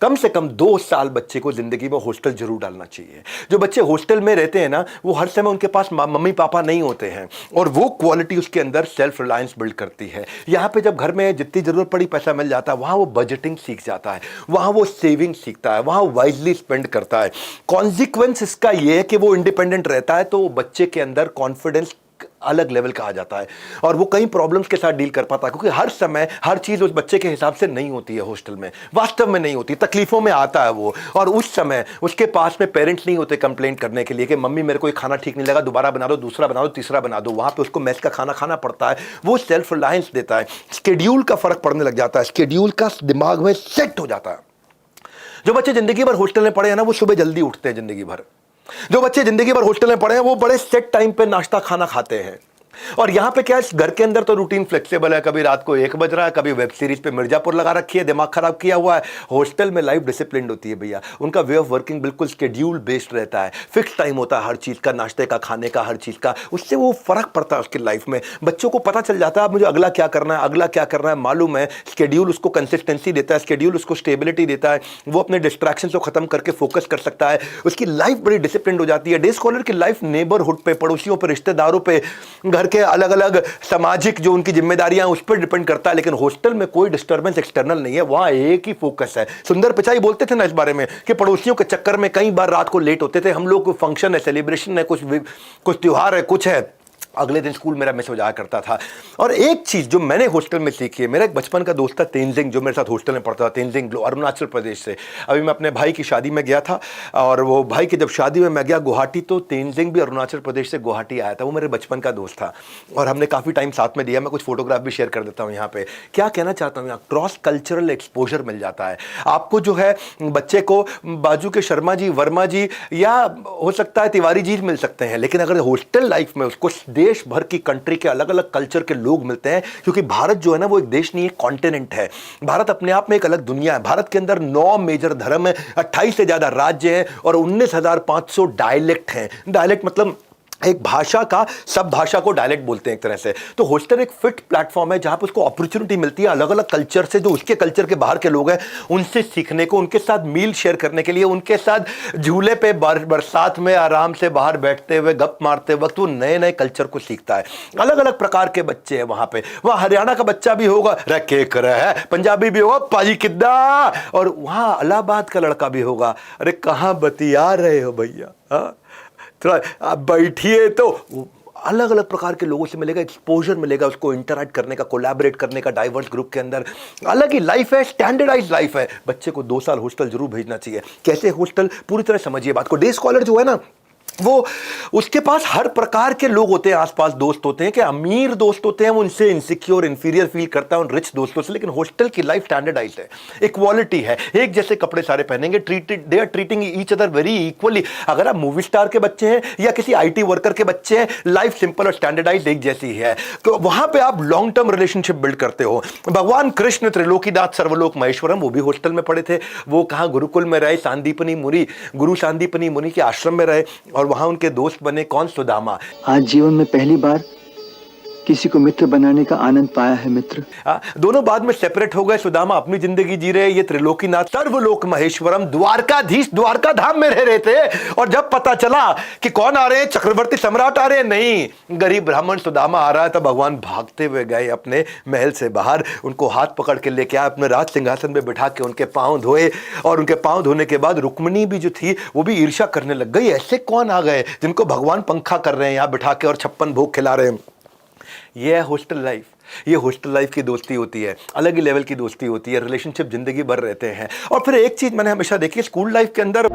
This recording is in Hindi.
कम से कम 2 साल बच्चे को ज़िंदगी में हॉस्टल जरूर डालना चाहिए। जो बच्चे हॉस्टल में रहते हैं ना, वो हर समय उनके पास मम्मी पापा नहीं होते हैं, और वो क्वालिटी उसके अंदर सेल्फ रिलायंस बिल्ड करती है। यहाँ पे जब घर में जितनी ज़रूरत पड़ी पैसा मिल जाता है, वहाँ वो बजटिंग सीख जाता है, वहाँ वो सेविंग सीखता है, वहाँ वाइजली स्पेंड करता है। कॉन्सिक्वेंस इसका ये है कि वो इंडिपेंडेंट रहता है, तो बच्चे के अंदर कॉन्फिडेंस अलग लेवल का आ जाता है, और वो कई प्रॉब्लम्स के साथ डील कर पाता है, क्योंकि हर समय हर चीज़ उस बच्चे के हिसाब से नहीं होती है। हॉस्टल में वास्तव में नहीं होती, तकलीफों में आता है वो, और उस समय उसके पास में पेरेंट्स नहीं होते कंप्लेंट करने के लिए कि मम्मी मेरे को ये खाना ठीक नहीं लगा, दोबारा बना दो, दूसरा बना दो, तीसरा बना दो। वहाँ पे उसको मेस का खाना खाना पड़ता है। वो सेल्फ रिलायंस देता है, स्केड्यूल का फर्क पड़ने लग जाता है, स्केड्यूल का दिमाग में सेट हो जाता है। जो बच्चे जिंदगी भर हॉस्टल में पढ़े हैं ना, वो सुबह जल्दी उठते हैं जिंदगी भर। जो बच्चे जिंदगी भर हॉस्टल में पढ़े हैं, वो बड़े सेट टाइम पे नाश्ता खाना खाते हैं। और यहां पे क्या है, घर के अंदर तो रूटीन फ्लेक्सिबल है, कभी रात को 1 बज रहा है, कभी वेब सीरीज पे मिर्जापुर लगा रखी है, दिमाग खराब किया हुआ है। हॉस्टल में लाइफ डिसिप्लिन होती है भैया, उनका वे ऑफ वर्किंग बिल्कुल शेड्यूल बेस्ड रहता है, फिक्स टाइम होता है हर चीज का, नाश्ते का, खाने का, हर चीज का। उससे वो फर्क पड़ता है उसकी लाइफ में। बच्चों को पता चल जाता है अब मुझे अगला क्या करना है, अगला क्या करना है मालूम है। शेड्यूल उसको कंसिस्टेंसी देता है, शेड्यूल उसको स्टेबिलिटी देता है, वो अपने डिस्ट्रैक्शन को खत्म करके फोकस कर सकता है, उसकी लाइफ बड़ी डिसिप्लिन हो जाती है। डे स्कॉलर की लाइफ नेबरहुड पे, पड़ोसियों पे, रिश्तेदारों पे, घर के अलग अलग सामाजिक जो उनकी जिम्मेदारियां उस पर डिपेंड करता है। लेकिन हॉस्टल में कोई डिस्टर्बेंस एक्सटर्नल नहीं है, वहां एक ही फोकस है। सुंदर पिचाई बोलते थे ना इस बारे में कि पड़ोसियों के चक्कर में कई बार रात को लेट होते थे हम लोग। कोई फंक्शन है, सेलिब्रेशन है, कुछ त्योहार है, कुछ है, अगले दिन स्कूल मेरा मिस हो जाया करता था। और एक चीज़ जो मैंने हॉस्टल में सीखी है, मेरा एक बचपन का दोस्त था तेंजिंग, जो मेरे साथ हॉस्टल में पढ़ता था, तेंजिंग अरुणाचल प्रदेश से। अभी मैं अपने भाई की शादी में गया था, और वो भाई की जब शादी में मैं गया गुवाहाटी, तो तेंजिंग भी अरुणाचल प्रदेश से गुवाहाटी आया था। वो मेरे बचपन का दोस्त था, और हमने काफ़ी टाइम साथ में दिया। मैं कुछ फोटोग्राफ भी शेयर कर देता हूँ यहाँ पे। क्या कहना चाहता हूँ, यहाँ क्रॉस कल्चरल एक्सपोजर मिल जाता है आपको। जो है बच्चे को बाजू के शर्मा जी, वर्मा जी, या हो सकता है तिवारी जी मिल सकते हैं, लेकिन अगर हॉस्टल लाइफ में उसको देश भर की के अलग अलग कल्चर के लोग मिलते हैं। क्योंकि भारत जो है ना, वो एक देश नहीं, एक कॉन्टिनेंट है। भारत अपने आप में एक अलग दुनिया है। भारत के अंदर 9 मेजर धर्म है, 28 से ज्यादा राज्य हैं, और 19,500 डायलेक्ट हैं। डायलेक्ट मतलब एक भाषा का, सब भाषा को डायलेक्ट बोलते हैं एक तरह से। तो हॉस्टल एक फिट प्लेटफॉर्म है जहां पर उसको अपॉर्चुनिटी मिलती है अलग अलग कल्चर से, जो उसके कल्चर के बाहर के लोग हैं उनसे सीखने को, उनके साथ मील शेयर करने के लिए, उनके साथ झूले पे बरसात में आराम से बाहर बैठते हुए गप मारते वक्त वो नए नए कल्चर को सीखता है। अलग अलग प्रकार के बच्चे हैं वहां पे। वहां हरियाणा का बच्चा भी होगा, रखे कर है, पंजाबी भी होगा, पाजी किद्दा, और वहां इलाहाबाद का लड़का भी होगा, अरे कहां बतिया रहे हो भैया, थोड़ा आप बैठिए। तो अलग अलग प्रकार के लोगों से मिलेगा, एक्सपोजर मिलेगा उसको, इंटरैक्ट करने का, कोलैबोरेट करने का, डाइवर्स ग्रुप के अंदर। अलग ही लाइफ है, स्टैंडर्डाइज लाइफ है। बच्चे को 2 साल हॉस्टल जरूर भेजना चाहिए। कैसे हॉस्टल, पूरी तरह समझिए बात को। डे स्कॉलर जो है ना, वो उसके पास हर प्रकार के लोग होते हैं, आसपास दोस्त होते हैं, कि अमीर दोस्त होते हैं, वो उनसे इनसिक्योर, इंफीरियर फील करता है उन रिच दोस्तों से। लेकिन हॉस्टल की लाइफ स्टैंडर्डाइज है, इक्वालिटी है, एक जैसे कपड़े सारे पहनेंगे, they are treating each other very equally. अगर आप मूवी स्टार के बच्चे हैं या किसी आईटी वर्कर के बच्चे हैं, लाइफ सिंपल और स्टैंडर्डाइज एक जैसी है। तो वहां पे आप लॉन्ग टर्म रिलेशनशिप बिल्ड करते हो। भगवान कृष्ण त्रिलोकीनाथ सर्वलोक महेश्वरम, वो भी हॉस्टल में पढ़े थे। वो कहां गुरुकुल में रहे, सांदीपनी मुनि, गुरु सांदीपनी मुनि के आश्रम में रहे, और वहां उनके दोस्त बने कौन, सुदामा। आज जीवन में पहली बार किसी को मित्र बनाने का आनंद पाया है मित्र। दोनों बाद में सेपरेट हो गए। सुदामा अपनी जिंदगी जी रहे, ये त्रिलोकीनाथ सर्वलोक महेश्वरम द्वारकाधीश, द्वारका धाम में रह रहे थे। और जब पता चला कि कौन आ रहे हैं, चक्रवर्ती सम्राट आ रहे हैं, नहीं, गरीब ब्राह्मण सुदामा आ रहा है, तब भगवान भागते हुए गए अपने महल से बाहर, उनको हाथ पकड़ के लेके आए, अपने राज सिंहासन में बिठा के उनके पांव धोए। और उनके पांव धोने के बाद रुक्मिणी भी जो थी वो भी ईर्ष्या करने लग गई, ऐसे कौन आ गए जिनको भगवान पंखा कर रहे हैं यहाँ बिठा के और 56 भोग खिला रहे हैं। ये है हॉस्टल लाइफ। ये हॉस्टल लाइफ की दोस्ती होती है, अलग ही लेवल की दोस्ती होती है, रिलेशनशिप जिंदगी भर रहते हैं। और फिर एक चीज मैंने हमेशा देखी, स्कूल लाइफ के अंदर